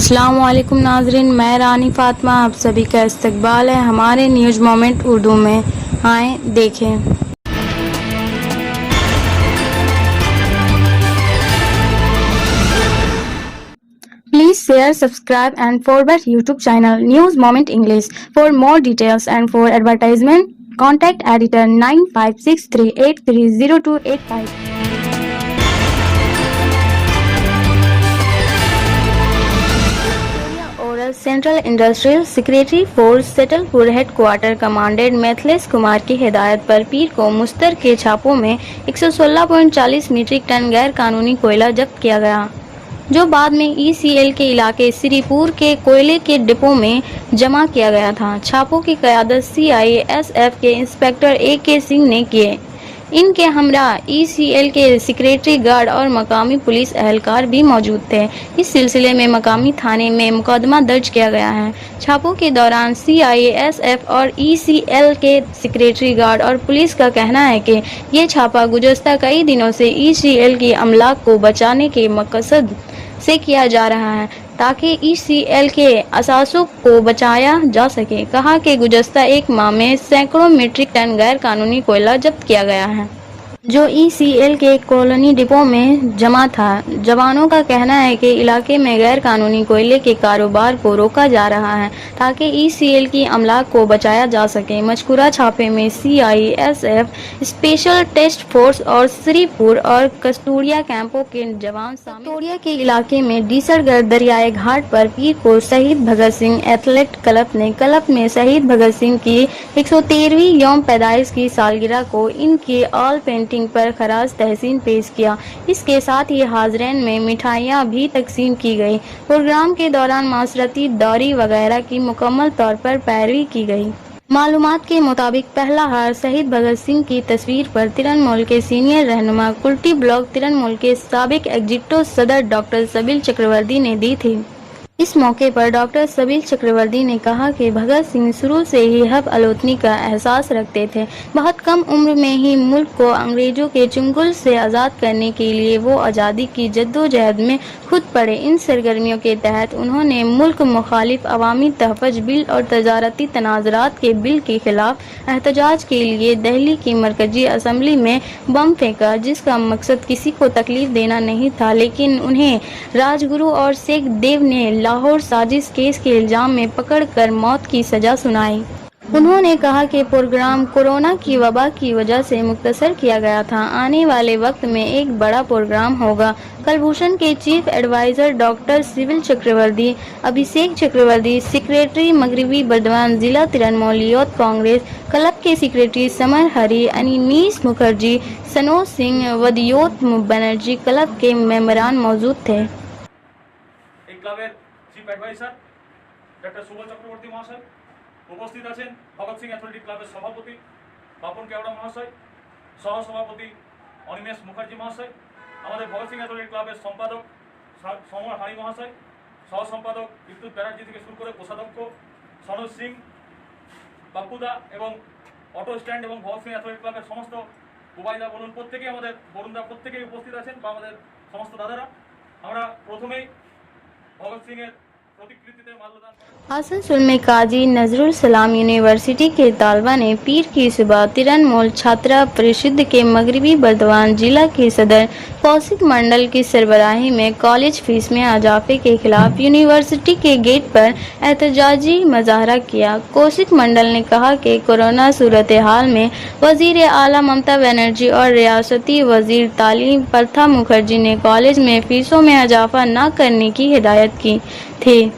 अस्सलाम वालेकुम नाज़रीन, मैं रानी फातिमा आप सभी का इस्तकबाल है हमारे न्यूज़ मोमेंट उर्दू में। आए देखें। Please share, subscribe and forward YouTube channel News Moment English. For more details and for advertisement, contact editor 9563830285. Central industrial secretary force Setalpur headquarter commandant Mithilesh Kumar की हिदायत पर पीर को मुश्तर के छापों में 116.40 मीट्रिक टन गैर कानूनी कोयला जब्त किया गया, जो बाद में ECL के इलाके श्रीपुर के कोयले के डिपो में जमा किया गया था। छापों की क़यादत CISF के इंस्पेक्टर AK सिंह ने किए। इनके हमरा ECL के सेक्रेटरी गार्ड और मकामी पुलिस एहलकार भी मौजूद थे। इस सिलसिले में मकामी थाने में मुकदमा दर्ज किया गया है। छापों के दौरान CISF और ECL के सेक्रेटरी गार्ड और पुलिस का कहना है कि ये छापा गुज़श्ता कई दिनों से ECL की अमलाक को बचाने के मकसद से किया जा रहा है ताकि ECL के असासों को बचाया जा सके। कहा कि गुज़श्ता एक माह में सैकड़ों मीट्रिक टन गैर कानूनी कोयला जब्त किया गया है, जो ECL के कॉलोनी डिपो में जमा था। जवानों का कहना है कि इलाके में गैर कानूनी कोयले के कारोबार को रोका जा रहा है ताकि ECL की अमलाक को बचाया जा सके। मज़कूरा छापे में CISF स्पेशल टास्क फोर्स और श्रीपुर और कस्तूरिया कैंपों के जवान कस्तूरिया के इलाके में डीसरगढ़ दरियाए घाट पर पीर को शहीद भगत सिंह एथलेट क्लब में शहीद भगत सिंह की 113वीं यौम पैदाइश की सालगिरह को इनकी ऑल पेंटिंग पर खराज तहसीन पेश किया। इसके साथ ही हाज़रीन में मिठाइयाँ भी तकसीम की गई। प्रोग्राम के दौरान माशरती दौरी वगैरह की मुकम्मल तौर पर पैरवी की गई। मालूमात के मुताबिक पहला हार शहीद भगत सिंह की तस्वीर पर तिरनमोल के सीनियर रहनुमा कुल्टी ब्लॉक तिरनमोल के साबिक एग्जीक्यूटिव सदर डॉक्टर सबील चक्रवर्ती ने दी थी। इस मौके पर डॉक्टर सबील चक्रवर्ती ने कहा कि भगत सिंह शुरू से ही हब अलोतनी का एहसास रखते थे। बहुत कम उम्र में ही मुल्क को अंग्रेजों के चंगुल से आज़ाद करने के लिए वो आज़ादी की जद्दोजहद में खुद पड़े। इन सरगर्मियों के तहत उन्होंने मुल्क मुखालिफ अवामी तहफ़्फ़ुज़ बिल और तजारती तनाज़रात के बिल के खिलाफ एहतजाज के लिए दिल्ली की मरकजी असम्बली में बम फेंका, जिसका मकसद किसी को तकलीफ देना नहीं था, लेकिन उन्हें राजगुरु और शेख देव ने लाहौर साजिश केस के इल्जाम में पकड़कर मौत की सजा सुनाई। उन्होंने कहा कि प्रोग्राम कोरोना की वबा की वजह से मुख्तसर किया गया था। आने वाले वक्त में एक बड़ा प्रोग्राम होगा। कलभूषण के chief adviser doctor Subal Chakraborty, Abhishek Chakraborty, secretary मगरबी बर्दवान जिला तिरनमोल यूथ कांग्रेस क्लब के सेक्रेटरी समर हरी, अनीस मुखर्जी, सनोज सिंह, वदियोत बनर्जी क्लब के मेंबरान मौजूद थे। Chief adviser doctor Subal Chakraborty মহাশয় উপস্থিত আছেন, ভগৎ সিং অ্যাথলেটিক ক্লাবের সভাপতি বাপন কেওড়া মহাশয়, সহসভাপতি অনিমেষ মুখার্জি মহাশয়, আমাদের ভগৎ সিং অ্যাথলেটিক ক্লাবের সম্পাদক সমর হারি মহাশয়, সহ সম্পাদক বিদ্যুৎ ব্যানার্জি থেকে শুরু করে কোষাধ্যক্ষ সনোজ সিং, বাপুদা এবং অটো স্ট্যান্ড এবং ভগৎ সিং অ্যাথলেটিক ক্লাবের সমস্ত বুবাইদা বলুন প্রত্যেকেই আমাদের বরুণদা প্রত্যেকেই উপস্থিত আছেন বা আমাদের সমস্ত দাদারা। আমরা প্রথমেই भगत सिंह आसनसोल में काजी नजरुल सलाम यूनिवर्सिटी के तालबा ने पीर की सुबह तिरनमोल छात्रा परिषद के मगरबी बर्दवान जिला के सदर कौशिक मंडल की सरबराही में कॉलेज फीस में इजाफे के खिलाफ यूनिवर्सिटी के गेट पर एहतजाजी मुजाहरा किया। कौशिक मंडल ने कहा कि कोरोना सूरत हाल में वजीर आला ममता बनर्जी और रियासती वजीर तालीम प्रथा मुखर्जी ने कॉलेज में फीसों में इजाफा न करने की हिदायत की थी,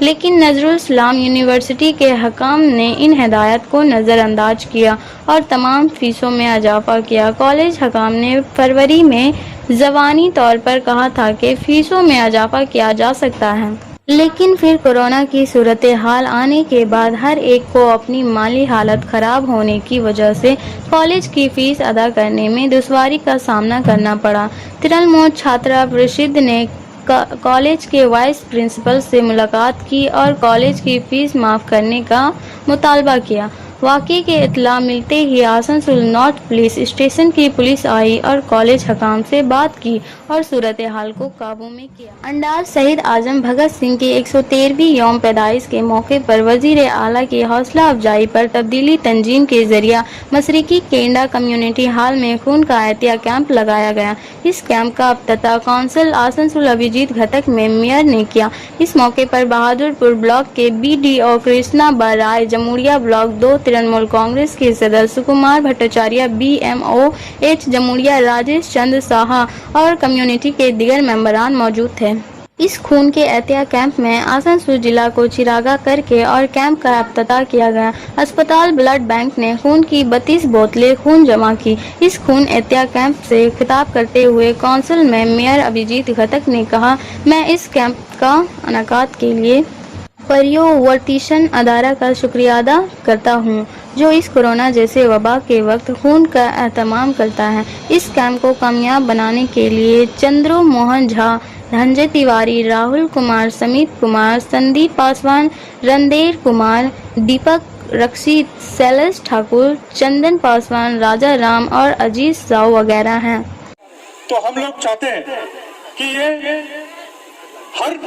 लेकिन नजरुल सलाम यूनिवर्सिटी के हकाम ने इन हिदायत को नज़रअंदाज किया और तमाम फीसों में इजाफा किया। कॉलेज हकाम ने फरवरी में ज़बानी तौर पर कहा था कि फीसों में इजाफा किया जा सकता है, लेकिन फिर कोरोना की सूरत हाल आने के बाद हर एक को अपनी माली हालत ख़राब होने की वजह से कॉलेज की फ़ीस अदा करने में दुश्वारी का सामना करना पड़ा। तिरनमोल छात्रा परिषद ने कॉलेज के वाइस प्रिंसिपल से मुलाकात की और कॉलेज की फ़ीस माफ़ करने का मुतालबा किया। वाकये की इत्तला मिलते ही आसनसोल नॉर्थ पुलिस स्टेशन की पुलिस आई और कॉलेज हकाम से बात की और सूरत हाल को काबू में किया। अंडाज शहीद आजम भगत सिंह की 113वीं यौम पैदाइश के मौके पर वजीर आला की हौसला अफजाई पर तब्दीली तंजीम के जरिए मशरिकी केंडा कम्युनिटी हॉल में खून का एहतिया कैंप लगाया गया। इस कैंप का अफ्ताह काउंसिल आसनसोल अभिजीत घटक में मेयर ने किया। इस मौके पर बहादुरपुर ब्लॉक के BDO कृष्णा बराय, जमुड़िया ब्लॉक 2 तृणमूल कांग्रेस के सदस्य कुमार भट्टाचार्य, BMOH जमुड़िया राजेश चंद्र साहा और कम्युनिटी के दीगर मेंबरान मौजूद थे। इस खून के एहतिया कैंप में आसनसोल जिला को चिरागा करके और कैंप का अफ्ताह किया गया। अस्पताल ब्लड बैंक ने खून की 32 बोतलें खून जमा की। इस खून एहतिया कैंप से खिताब करते हुए काउंसिल में मेयर अभिजीत घटक ने कहा, मैं इस कैंप का इनेकाद के लिए पर्यावरण अदारा का शुक्रिया अदा करता हूँ, जो इस कोरोना जैसे वबा के वक्त खून का एहतमाम करता है। इस कैंप को कामयाब बनाने के लिए चंद्रो मोहन झा, धनंजय तिवारी, राहुल कुमार, समीत कुमार, संदीप पासवान, रणधीर कुमार, दीपक रक्षित, शैलेश ठाकुर, चंदन पासवान, राजा राम और अजीत साव वगैरह हैं। तो हम लोग चाहते हैं कि ये हर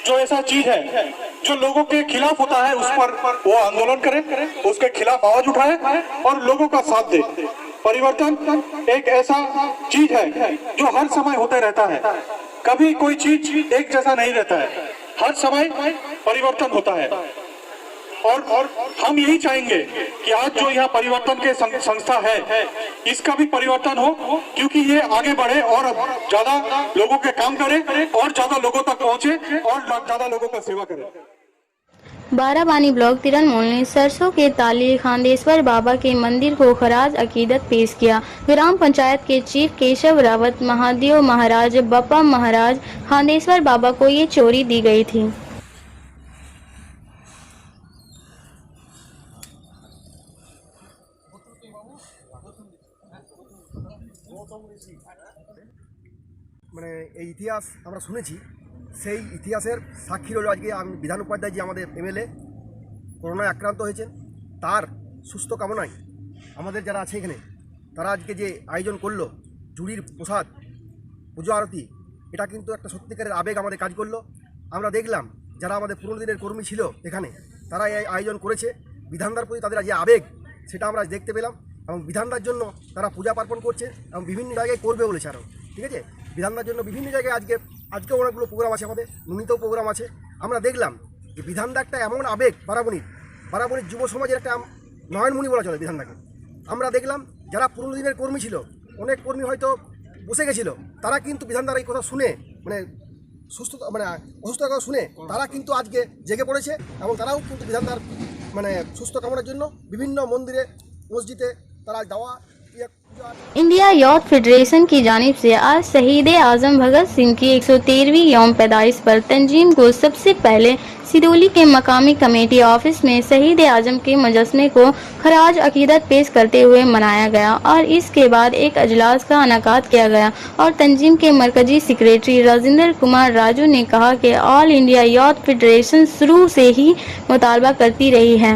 जो ऐसा चीज है जो लोगों के खिलाफ होता है उस पर वो आंदोलन करे, उसके खिलाफ आवाज उठाए और लोगों का साथ दे। परिवर्तन एक ऐसा चीज है जो हर समय होते रहता है, कभी कोई चीज एक जैसा नहीं रहता है, हर समय परिवर्तन होता है। और हम यही चाहेंगे कि आज जो यहाँ परिवर्तन के संस्था है इसका भी परिवर्तन हो, क्योंकि ये आगे बढ़े और ज्यादा लोगों के काम करे और ज्यादा लोगों तक पहुँचे और ज्यादा लोगों का सेवा करे। बाराबानी ब्लॉक तृणमूल ने सरसों के ताली खांदेश्वर बाबा के मंदिर को खराज अकीदत पेश किया। ग्राम पंचायत के चीफ केशव रावत, महादेव महाराज, बप्पा महाराज, खांदेश्वर बाबा को ये चोरी दी गई थी। মানে এই ইতিহাস আমরা শুনেছি, সেই ইতিহাসের সাক্ষী রইল আজকে আমি বিধান উপাধ্যায়, যে আমাদের MLA করোনায় আক্রান্ত হয়েছেন, তার সুস্থ কামনায় আমাদের যারা আছে এখানে তারা আজকে যে আয়োজন করলো জুড়ির প্রসাদ পুজো আরতি, এটা কিন্তু একটা সত্যিকারের আবেগ আমাদের কাজ করলো। আমরা দেখলাম যারা আমাদের পুরনো দিনের কর্মী ছিল এখানে, তারা এই আয়োজন করেছে। বিধানদার প্রতি তাদের যে আবেগ সেটা আমরা দেখতে পেলাম এবং বিধানদার জন্য তারা পূজা পার্বণ করছে এবং বিভিন্ন জায়গায় করবে বলেছে আরও। ঠিক আছে, বিধানদার জন্য বিভিন্ন জায়গায় আজকেও অনেকগুলো প্রোগ্রাম আছে, আমাদের নুনিতেও প্রোগ্রাম আছে। আমরা দেখলাম যে বিধানদা একটা এমন আবেগ, বারাবণীর যুব সমাজের একটা নয়নমণি বলা চলে বিধানদাকে। আমরা দেখলাম যারা পুরনো দিনের কর্মী ছিল, অনেক কর্মী হয়তো বসে গেছিল, তারা কিন্তু বিধানদার এই কথা শুনে অসুস্থতার কথা শুনে তারা কিন্তু আজকে জেগে পড়েছে এবং তারাও কিন্তু বিধানদার সুস্থ কামনার জন্য বিভিন্ন মন্দিরে মসজিদে তারা দাওয়া। इंडिया यूथ फेडरेशन की जानिब से आज शहीद आजम भगत सिंह की 113वीं यौम पैदाइश पर तंजीम को सबसे पहले सिदोली के मकामी कमेटी ऑफिस में शहीद आजम के मुजस्समे को खराज अकीदत पेश करते हुए मनाया गया और इसके बाद एक अजलास का इनेकाद किया गया और तंजीम के मरकजी सेक्रेटरी राजेंद्र कुमार राजू ने कहा कि ऑल इंडिया यूथ फेडरेशन शुरू से ही मुतालबा करती रही है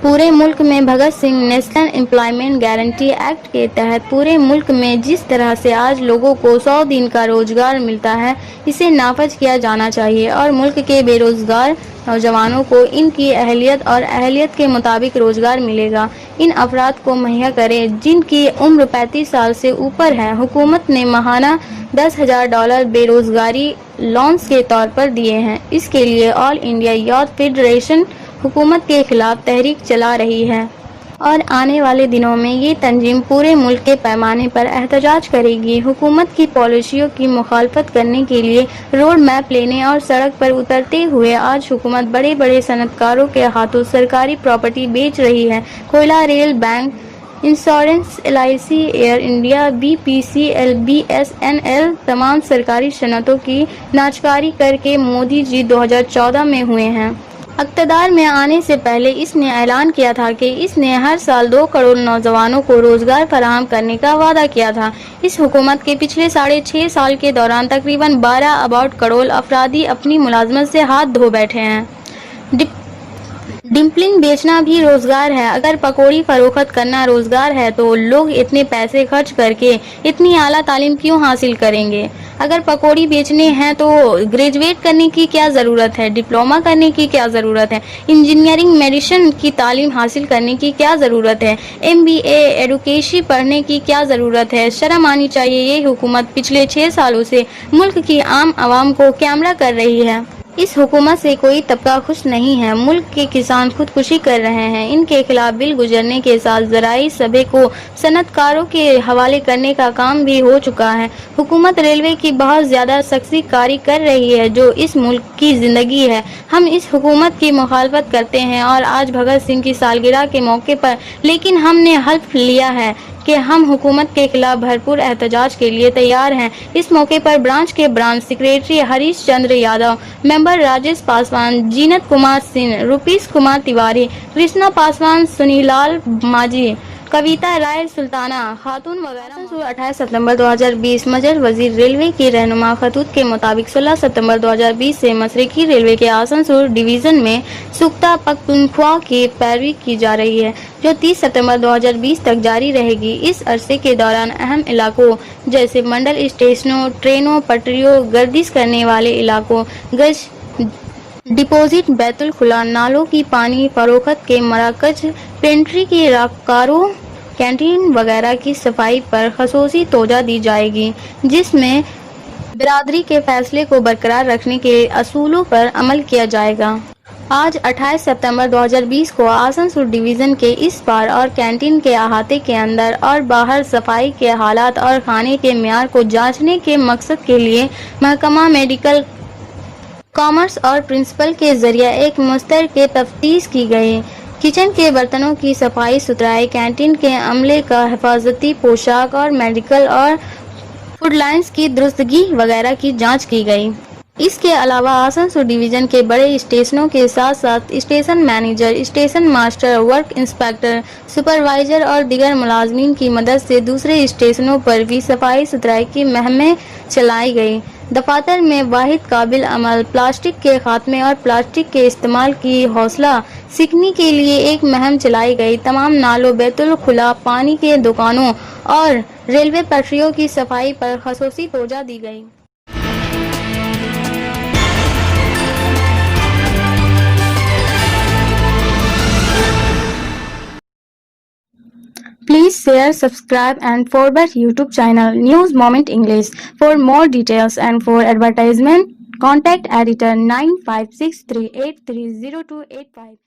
पूरे मुल्क में Bhagat Singh national employment guarantee act के तहत पूरे मुल्क में जिस तरह से आज लोगों को 100 दिन का रोजगार मिलता है, इसे नाफज किया जाना चाहिए और मुल्क के बेरोजगार नौजवानों को इनकी अहलियत के मुताबिक रोजगार मिलेगा। इन अफराद को मुहैया करें जिनकी उम्र 35 साल से ऊपर है। हुकूमत ने माहाना $10,000 बेरोजगारी लोन्स के तौर पर दिए हैं। इसके लिए ऑल इंडिया यूथ फेडरेशन हुकूमत के खिलाफ तहरीक चला रही है और आने वाले दिनों में ये तंजीम पूरे मुल्क के पैमाने पर एहतजाज करेगी। हुकूमत की पॉलिसियों की मुखालफत करने के लिए रोड मैप लेने और सड़क पर उतरते हुए आज हुकूमत बड़े बड़े सनतकारों के हाथों सरकारी प्रॉपर्टी बेच रही है। कोयला, rail, bank, insurance, LIC, air India, BPCL, BSNL तमाम सरकारी सनतों की नाचकारी करके मोदी जी 2014 में हुए हैं। इक़्तिदार में आने से पहले इसने ऐलान किया था कि इसने हर साल 2 करोड़ नौजवानों को रोजगार फराहम करने का वादा किया था। इस हुकूमत के पिछले 6.5 साल के दौरान तकरीबन 12 करोड़ अफरादी अपनी मुलाजमत से हाथ धो बैठे हैं। डिम्पलिंग बेचना भी रोजगार है। अगर पकौड़ी फरोख्त करना रोजगार है तो लोग इतने पैसे खर्च करके इतनी आला तालीम क्यों हासिल करेंगे? अगर पकौड़ी बेचने हैं तो ग्रेजुएट करने की क्या ज़रूरत है? डिप्लोमा करने की क्या ज़रूरत है? इंजीनियरिंग मेडिसिन की तालीम हासिल करने की क्या ज़रूरत है? MBA एडुकेशन पढ़ने की क्या ज़रूरत है? शर्म आनी चाहिए। ये हुकूमत पिछले 6 सालों से मुल्क की आम आवाम को कैमरा कर रही है। इस हुकूमत से कोई तबका खुश नहीं है। मुल्क के किसान खुदकुशी कर रहे हैं। इनके खिलाफ बिल गुजरने के साथ ज़राई शबे को सनतकारों के हवाले करने का काम भी हो चुका है। हुकूमत रेलवे की बहुत ज़्यादा सख्ती कारी कर रही है जो इस मुल्क की ज़िंदगी है। हम इस हुकूमत की मुखालफत करते हैं और आज भगत सिंह की सालगिरह के मौके पर लेकिन हमने हल्फ लिया है कि हम हुकूमत के खिलाफ भरपूर एहतजाज के लिए तैयार हैं। इस मौके पर ब्रांच के branch secretary Harish Chandra Yadav, member Rajesh Paswan, जीनत कुमार सिंह, रूपीस कुमार तिवारी, कृष्णा पासवान, सुनीलाल मांझी, कविता राय सुल्ताना खातून वगैरह। 28 सितंबर 2020 मजर वजीर रेलवे की रहनुमा खतूत के मुताबिक 16 सितंबर 2020 से मशरकी रेलवे के आसनसोल डिवीज़न में सुख्ता पख्तूनख्वा की पैरवी की जा रही है जो 30 सितंबर 2020 तक जारी रहेगी। इस अरसे के दौरान अहम इलाकों जैसे मंडल स्टेशनों, ट्रेनों, पटरियों, गर्दिश करने वाले इलाकों, गश डिपोजिट, बैतुल खुला, नालों की पानी फरोख्त के मराकज, पेंट्री के राकारों, कैंटीन वगैरह की सफाई पर खसूसी तोजा दी जाएगी जिसमें बिरादरी के फैसले को बरकरार रखने के असूलों पर अमल किया जाएगा। आज 28 सितंबर 2020 को आसनसोल डिवीज़न के इस पार और कैंटीन के अहाते के अंदर और बाहर सफाई के हालात और खाने के मियार को जांचने के मकसद के लिए महकमा मेडिकल कॉमर्स और प्रिंसिपल के जरिए एक मुश्तर के तफ्तीश की गई। किचन के बर्तनों की सफाई सुथराई, कैंटीन के अमले का हिफाजती पोशाक और मेडिकल और फूड लाइन्स की दुरुस्तगी वगैरह की जांच की गई। इसके अलावा आसनसोल डिवीज़न के बड़े स्टेशनों के साथ साथ station manager, station master, work inspector, supervisor और दीगर मुलाजमीन की मदद से दूसरे स्टेशनों पर भी सफाई सुथराई की मुहिमें चलाई गई। दफातर में वाहिद काबिल अमल प्लास्टिक के खात्मे और प्लास्टिक के इस्तेमाल की हौसला सीखने के लिए एक मुहिम चलाई गई। तमाम नालों, बैतुल खुला, पानी के दुकानों और रेलवे पटरियों की सफाई पर खसूसी तोजा दी गई। Please share, subscribe and forward YouTube channel News Moment English for more details and for advertisement contact editor 9563830285.